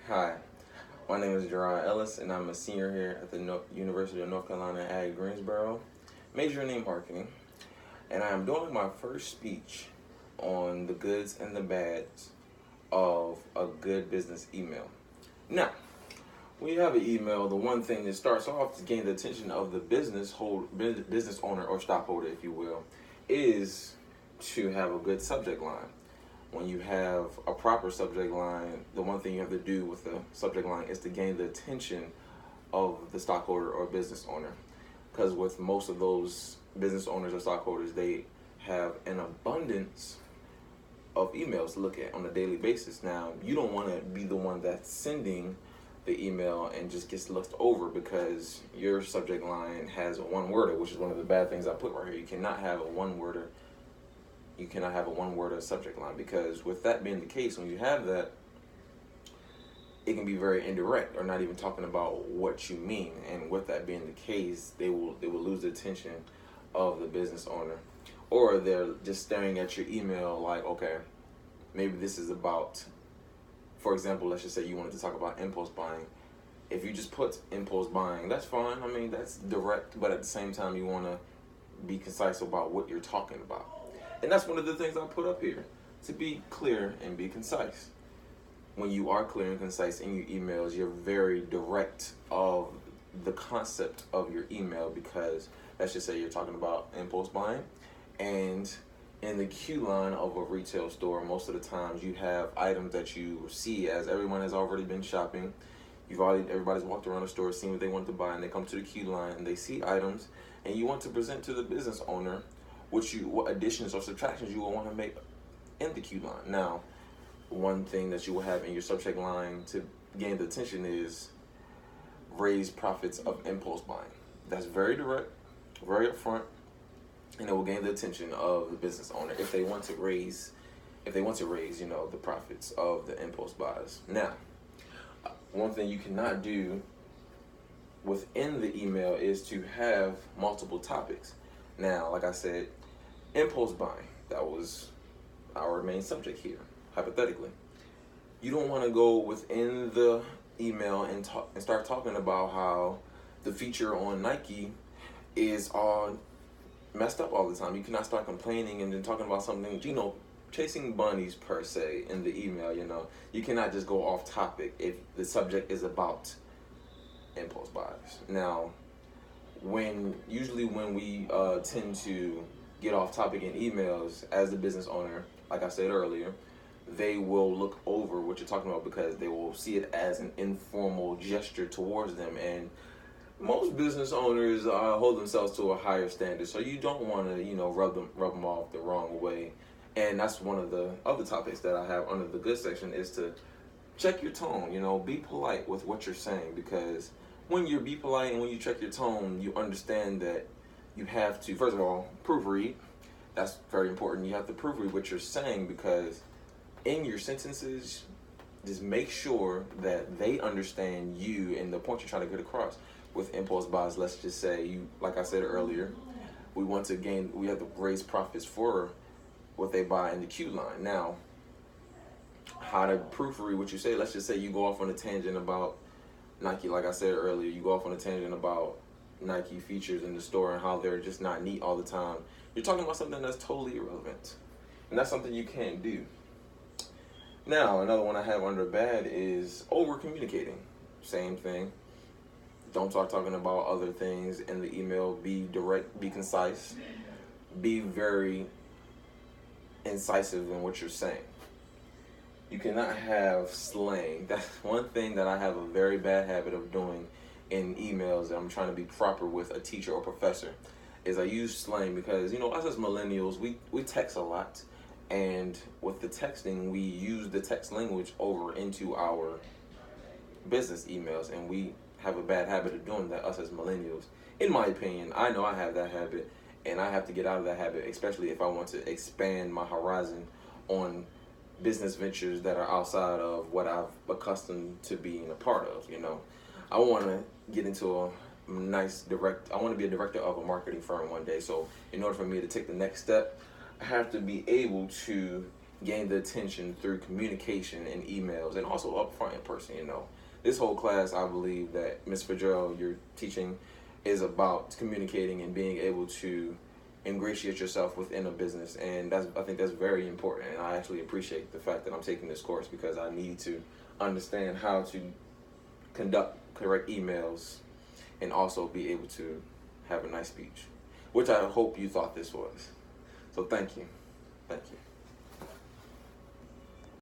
Hi, my name is Gerard Ellis, and I'm a senior here at the University of North Carolina at Greensboro, majoring in marketing. And I am doing my first speech on the goods and the bads of a good business email. Now, when you have an email, the one thing that starts off to gain the attention of the business owner or stockholder, if you will, is to have a good subject line. When you have a proper subject line, the one thing you have to do with the subject line is to gain the attention of the stockholder or business owner. Because with most of those business owners or stockholders, they have an abundance of emails to look at on a daily basis. Now, you don't want to be the one that's sending the email and just gets looked over because your subject line has a one worder, which is one of the bad things I put right here. You cannot have a one worder subject line, because with that being the case, when you have that, it can be very indirect or not even talking about what you mean. And with that being the case, they will lose the attention of the business owner, or they're just staring at your email like, okay, maybe this is about, for example, let's just say you wanted to talk about impulse buying. If you just put impulse buying, that's fine. I mean, that's direct, but at the same time, you want to be concise about what you're talking about. And that's one of the things I put up here, to be clear and be concise. When you are clear and concise in your emails, you're very direct of the concept of your email, because let's just say you're talking about impulse buying, and in the queue line of a retail store, most of the times you have items that you see as everyone has already been shopping. Everybody's walked around the store, seen what they want to buy, and they come to the queue line and they see items, and you want to present to the business owner what additions or subtractions you will want to make in the queue line. Now, one thing that you will have in your subject line to gain the attention is raise profits of impulse buying. That's very direct, very upfront, and it will gain the attention of the business owner if they want to raise, the profits of the impulse buys. Now, one thing you cannot do within the email is to have multiple topics. Now, like I said, impulse buying, that was our main subject here, hypothetically. You don't want to go within the email and start talking about how the feature on Nike is all messed up all the time. You cannot start complaining and then talking about something, chasing bunnies per se in the email. You cannot just go off topic if the subject is about impulse buys. Now, when we tend to get off topic in emails as the business owner, like I said earlier, they will look over what you're talking about because they will see it as an informal gesture towards them. And most business owners hold themselves to a higher standard, so you don't want to, rub them off the wrong way. And that's one of the other topics that I have under the good section, is to check your tone. Be polite with what you're saying, because when you be polite and when you check your tone, you understand that you have to, first of all, proofread. That's very important. You have to proofread what you're saying, because in your sentences, just make sure that they understand you and the point you're trying to get across. With impulse buys, let's just say, like I said earlier, we have to raise profits for what they buy in the queue line. Now, how to proofread what you say, let's just say you go off on a tangent about Nike, like I said earlier, you go off on a tangent about Nike features in the store and how they're just not neat all the time. You're talking about something that's totally irrelevant, and that's something you can't do. Now, another one I have under bad is over communicating. Same thing. Don't start talking about other things in the email. Be direct, be concise, be very incisive in what you're saying. You cannot have slang. That's one thing that I have a very bad habit of doing in emails that I'm trying to be proper with a teacher or professor, is I use slang because, us as millennials, we text a lot. And with the texting, we use the text language over into our business emails, and we have a bad habit of doing that, us as millennials. In my opinion, I know I have that habit, and I have to get out of that habit, especially if I want to expand my horizon on business ventures that are outside of what I've accustomed to being a part of. I want to get into I want to be a director of a marketing firm one day. So in order for me to take the next step, I have to be able to gain the attention through communication and emails, and also upfront in person. This whole class, I believe that Ms. Fitzgerald, you're teaching, is about communicating and being able to ingratiate yourself within a business, and I think that's very important. And I actually appreciate the fact that I'm taking this course, because I need to understand how to conduct correct emails and also be able to have a nice speech, which I hope you thought this was. So thank you.